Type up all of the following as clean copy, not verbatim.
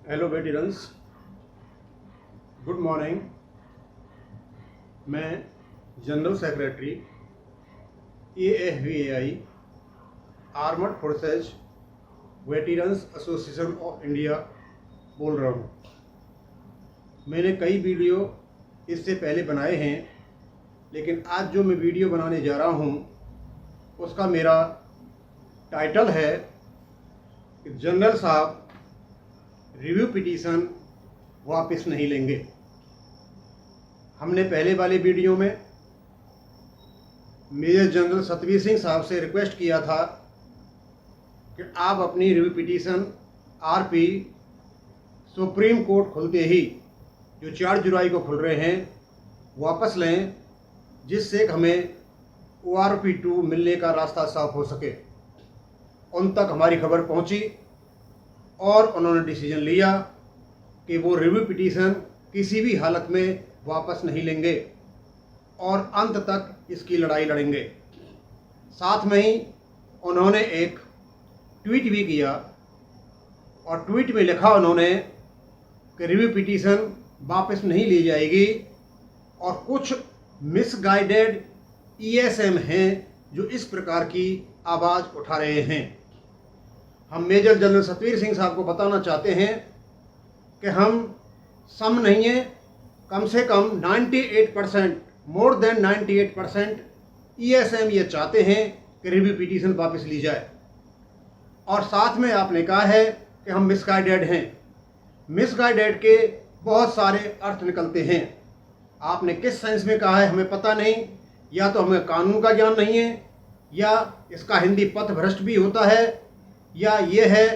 Hello veterans, good morning. मैं general secretary AFVAI armoured forces veterans association of India बोल रहा हूँ। मैंने कई वीडियो इससे पहले बनाए हैं, लेकिन आज जो मैं वीडियो बनाने जा रहा हूँ उसका मेरा टाइटल है कि जनरल साहब रिव्यू पिटीशन वापस नहीं लेंगे। हमने पहले वाले वीडियो में मेजर जनरल सतवीर सिंह साहब से रिक्वेस्ट किया था कि आप अपनी review petition RP supreme court खुलते ही, जो 4 जुलाई को खुल रहे हैं, वापस लें, जिससे हमें ORP 2 मिलने का रास्ता साफ हो सके। उन तक हमारी खबर पहुंची और उन्होंने डिसीजन लिया कि वो रिव्यू पिटीशन किसी भी हालत में वापस नहीं लेंगे और अंत तक इसकी लड़ाई लड़ेंगे। साथ में ही उन्होंने एक ट्वीट भी किया और ट्वीट में लिखा उन्होंने कि रिव्यू पिटीशन वापस नहीं ली जाएगी और कुछ मिसगाइडेड ESM हैं जो इस प्रकार की आवाज़ उठा रहे हैं। हम मेजर जनरल सतवीर सिंह साहब को बताना चाहते हैं कि हम सम नहीं हैं, कम से कम 98%, मोर देन 98% ESM ये चाहते हैं कि रिव्यू पिटीशन वापस ली जाए। और साथ में आपने कहा है कि हम मिसगाइडेड हैं। मिसगाइडेड के बहुत सारे अर्थ निकलते हैं। आपने किस सेंस में कहा है हमें पता नहीं, या तो हमें कानून का ज्ञान नहीं है, या इसका हिंदी पथभ्रष्ट भी होता है, या ये है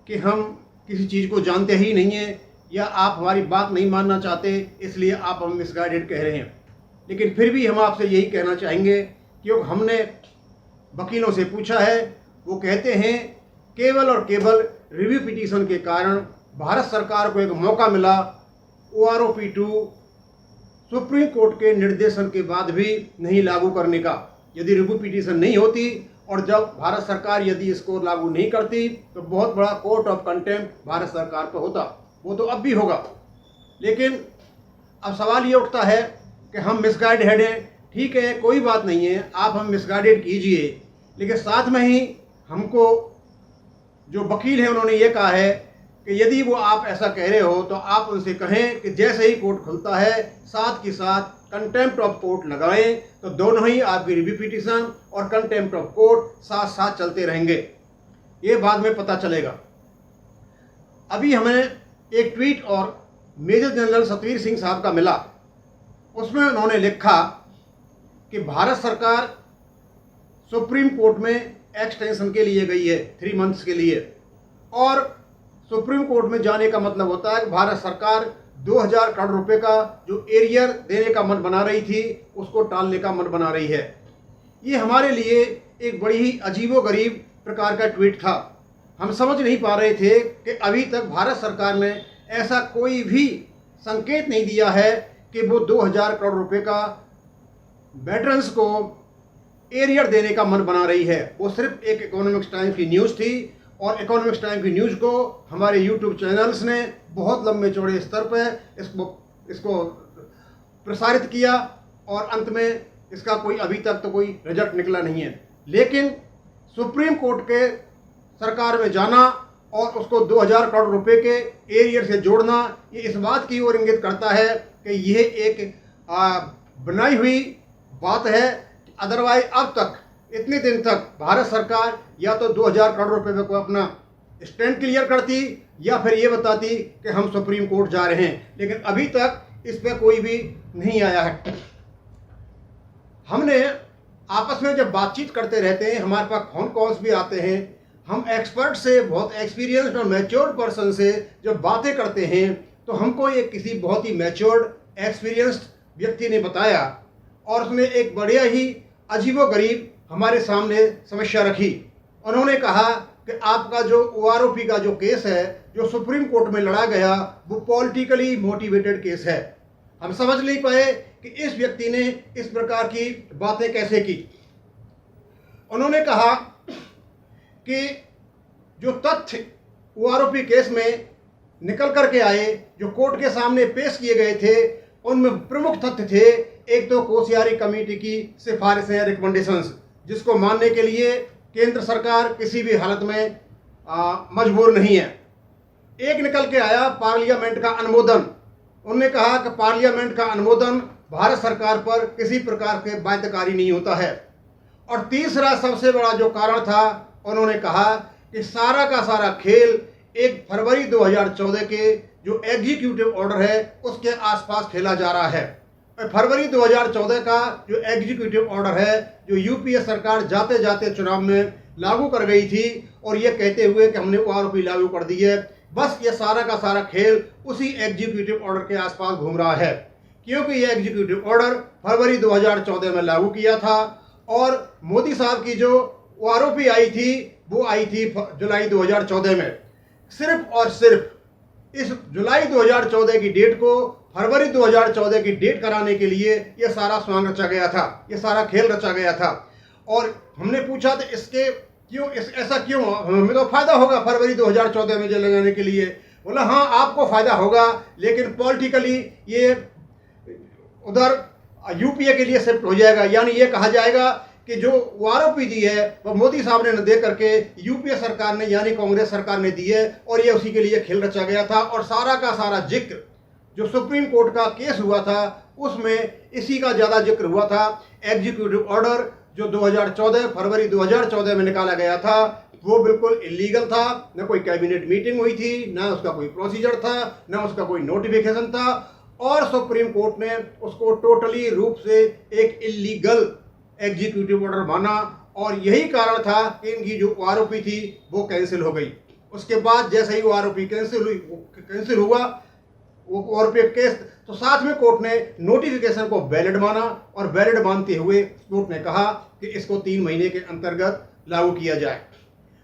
कि हम किसी चीज़ को जानते ही नहीं हैं, या आप हमारी बात नहीं मानना चाहते, इसलिए आप हम मिसगाइडेड कह रहे हैं। लेकिन फिर भी हम आपसे यही कहना चाहेंगे, क्योंकि हमने वकीलों से पूछा है, वो कहते हैं केवल और केवल रिव्यू पिटीशन के कारण भारत सरकार को एक मौका मिला ORP 2 सुप्रीम कोर्ट के निर्देशन के बाद भी नहीं लागू करने का। यदि रिव्यू पिटीशन नहीं होती और जब भारत सरकार यदि इसको लागू नहीं करती तो बहुत बड़ा कोर्ट ऑफ कंटेम्प्ट भारत सरकार पर होता। वो तो अब भी होगा। लेकिन अब सवाल ये उठता है कि हम मिसगाइडेड हैं। ठीक है, कोई बात नहीं है, आप हम मिसगाइडेड कीजिए, लेकिन साथ में ही हमको जो वकील हैं उन्होंने ये कहा है कि यदि वो आप ऐसा कह रहे हो तो आप उनसे कहें कि जैसे ही कोर्ट खुलता है साथ के साथ कंटेम्प्ट ऑफ कोर्ट लगाएं, तो दोनों ही आपकी रिव्यू पिटीशन और कंटेम्प्ट ऑफ कोर्ट साथ साथ चलते रहेंगे। ये बाद में पता चलेगा। अभी हमें एक ट्वीट और मेजर जनरल सतवीर सिंह साहब का मिला। उसमें उन्होंने लिखा कि भारत सरकार सुप्रीम कोर्ट में एक्सटेंशन के लिए गई है 3 मंथ्स के लिए, और सुप्रीम कोर्ट में जाने का मतलब होता है कि भारत सरकार 2000 करोड़ रुपए का जो एरियर देने का मन बना रही थी उसको टालने का मन बना रही है। ये हमारे लिए एक बड़ी ही अजीबोगरीब प्रकार का ट्वीट था। हम समझ नहीं पा रहे थे कि अभी तक भारत सरकार ने ऐसा कोई भी संकेत नहीं दिया है कि वो 2000 करोड़ रुपए का वेटरन्स को एरियर देने का मन बना रही है। वो सिर्फ एक इकोनॉमिक्स टाइम्स की न्यूज़ थी, और इकोनॉमिक्स टाइम की न्यूज़ को हमारे YouTube चैनल्स ने बहुत लंबे चौड़े स्तर पर इसको प्रसारित किया, और अंत में इसका कोई अभी तक तो कोई रिजल्ट निकला नहीं है। लेकिन सुप्रीम कोर्ट के सरकार में जाना और उसको 2000 करोड़ रुपए के एरियर से जोड़ना, ये इस बात की ओर इंगित करता है कि यह एक बनाई हुई बात है। अदरवाइज अब तक इतने दिन तक भारत सरकार या तो 2000 करोड़ रुपए को अपना स्टैंड क्लियर करती, या फिर ये बताती कि हम सुप्रीम कोर्ट जा रहे हैं, लेकिन अभी तक इस पे कोई भी नहीं आया है। हमने आपस में जब बातचीत करते रहते हैं, हमारे पास फोन कॉल्स भी आते हैं, हम एक्सपर्ट से, बहुत एक्सपीरियंस्ड और मैच्योर्ड पर्सन से जब बातें करते हैं तो हमको एक किसी बहुत ही मैच्योर्ड एक्सपीरियंस्ड व्यक्ति ने बताया, और उसने एक बढ़िया ही अजीबोगरीब हमारे सामने समस्या रखी। उन्होंने कहा कि आपका जो ORP का जो केस है जो सुप्रीम कोर्ट में लड़ा गया, वो पॉलिटिकली मोटिवेटेड केस है। हम समझ नहीं पाए कि इस व्यक्ति ने इस प्रकार की बातें कैसे की। उन्होंने कहा कि जो तथ्य ORP केस में निकल करके आए, जो कोर्ट के सामने पेश किए गए थे, उनमें प्रमुख तथ्य थे। एक तो कोसियारी कमेटी की सिफारिशें, रिकमेंडेशंस, जिसको मानने के लिए केंद्र सरकार किसी भी हालत में मजबूर नहीं है। एक निकल के आया पार्लियामेंट का अनुमोदन। उन्होंने कहा कि पार्लियामेंट का अनुमोदन भारत सरकार पर किसी प्रकार के बाध्यकारी नहीं होता है। और तीसरा सबसे बड़ा जो कारण था, उन्होंने कहा कि सारा का सारा खेल 1 फरवरी 2014 के जो एग्जीक्यूटिव ऑर्डर है उसके आसपास खेला जा रहा है। फरवरी 2014 का जो एग्जीक्यूटिव ऑर्डर है, जो यूपीए सरकार जाते जाते चुनाव में लागू कर गई थी, और ये कहते हुए कि हमने ओआरओपी लागू कर दी है, बस ये सारा का सारा खेल उसी एग्जीक्यूटिव ऑर्डर के आसपास घूम रहा है। क्योंकि ये एग्जीक्यूटिव ऑर्डर फरवरी 2014 में लागू किया था, और मोदी साहब की जो ओआरओपी आई थी वो आई थी जुलाई 2014 में। सिर्फ और सिर्फ इस जुलाई 2014 की डेट को फरवरी 2014 की डेट कराने के लिए ये सारा स्वांग रचा गया था, ये सारा खेल रचा गया था। और हमने पूछा था इसके क्यों, ऐसा क्यों, हमें तो फायदा होगा फरवरी 2014 में जेल लगाने के लिए। बोला हाँ आपको फायदा होगा, लेकिन पॉलिटिकली ये उधर यूपीए के लिए शिफ्ट हो जाएगा। यानी ये कहा जाएगा कि जो ओआरओपी दी है वह मोदी साहब ने दे करके यूपीए सरकार ने, यानी कांग्रेस सरकार ने दी है, और ये उसी के लिए खेल रचा गया था। और सारा का सारा जिक्र जो सुप्रीम कोर्ट का केस हुआ था उसमें इसी का ज़्यादा जिक्र हुआ था। एग्जीक्यूटिव ऑर्डर जो 2014 फरवरी 2014 में निकाला गया था वो बिल्कुल इलीगल था। न कोई कैबिनेट मीटिंग हुई थी, ना उसका कोई प्रोसीजर था, ना उसका कोई नोटिफिकेशन था, और सुप्रीम कोर्ट ने उसको टोटली रूप से एक इलीगल एग्जीक्यूटिव ऑर्डर माना। और यही कारण था कि इनकी जो ओआरओपी थी वो कैंसिल हो गई। उसके बाद जैसे ही ओआरओपी कैंसिल हुआ, वो ओआरओपी केस, तो साथ में कोर्ट ने नोटिफिकेशन को वैलिड माना, और वैलिड मानते हुए कोर्ट ने कहा कि इसको 3 महीने के अंतर्गत लागू किया जाए।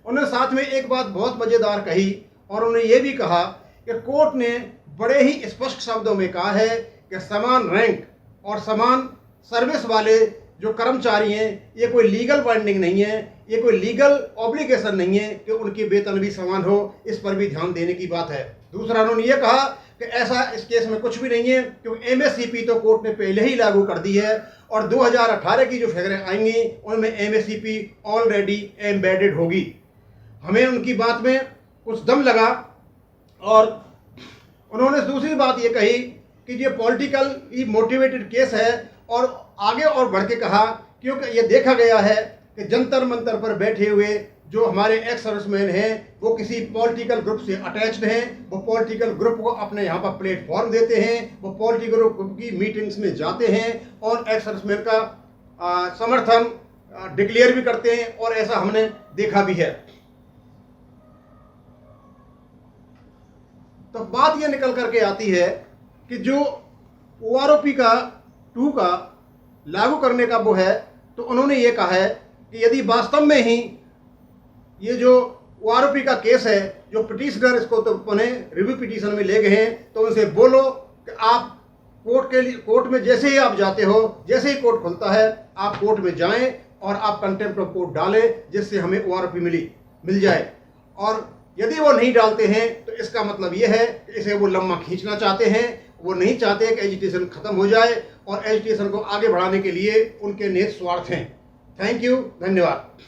उन्होंने साथ में एक बात बहुत मज़ेदार कही, और उन्होंने ये भी कहा कि कोर्ट ने बड़े ही स्पष्ट शब्दों में कहा है कि समान रैंक और समान सर्विस वाले जो कर्मचारी हैं, ये कोई लीगल बाइंडिंग नहीं है, ये कोई लीगल ऑब्लिगेशन नहीं है कि उनकी वेतन भी समान हो। इस पर भी ध्यान देने की बात है। दूसरा उन्होंने ये कहा कि ऐसा इस केस में कुछ भी नहीं है, क्योंकि एमएससीपी तो कोर्ट ने पहले ही लागू कर दी है, और 2018 की जो फिगरें आएंगी उनमें एमएससीपी ऑलरेडी एम्बेडेड होगी। हमें उनकी बात में कुछ दम लगा। और उन्होंने दूसरी बात ये कही कि ये पॉलिटिकली मोटिवेटेड केस है, और आगे और बढ़ के कहा क्योंकि ये देखा गया है कि जंतर मंतर पर बैठे हुए जो हमारे एक्स सर्विसमैन हैं वो किसी पॉलिटिकल ग्रुप से अटैच्ड हैं, वो पॉलिटिकल ग्रुप को अपने यहाँ पर प्लेटफॉर्म देते हैं, वो पॉलिटिकल ग्रुप की मीटिंग्स में जाते हैं और एक्स सर्विसमैन का समर्थन डिक्लेयर भी करते हैं, और ऐसा हमने देखा भी है। तो बात ये निकल करके आती है कि जो ओआरओपी का 2 का लागू करने का वो है, तो उन्होंने ये कहा है कि यदि वास्तव में ही ये जो ओआरओपी का केस है, जो पिटिशनर इसको तो उन्हें रिव्यू पिटीशन में ले गए हैं, तो उनसे बोलो कि आप कोर्ट में जैसे ही आप जाते हो, जैसे ही कोर्ट खुलता है आप कोर्ट में जाएं और आप कंटेम्प्ट ऑफ कोर्ट डालें, जिससे हमें ओआरओपी मिल जाए। और यदि वो नहीं डालते हैं तो इसका मतलब ये है कि इसे वो लम्बा खींचना चाहते हैं। वो नहीं चाहते कि एजुटेशन खत्म हो जाए, और एजुटेशन को आगे बढ़ाने के लिए उनके निहित स्वार्थ हैं। थैंक यू, धन्यवाद।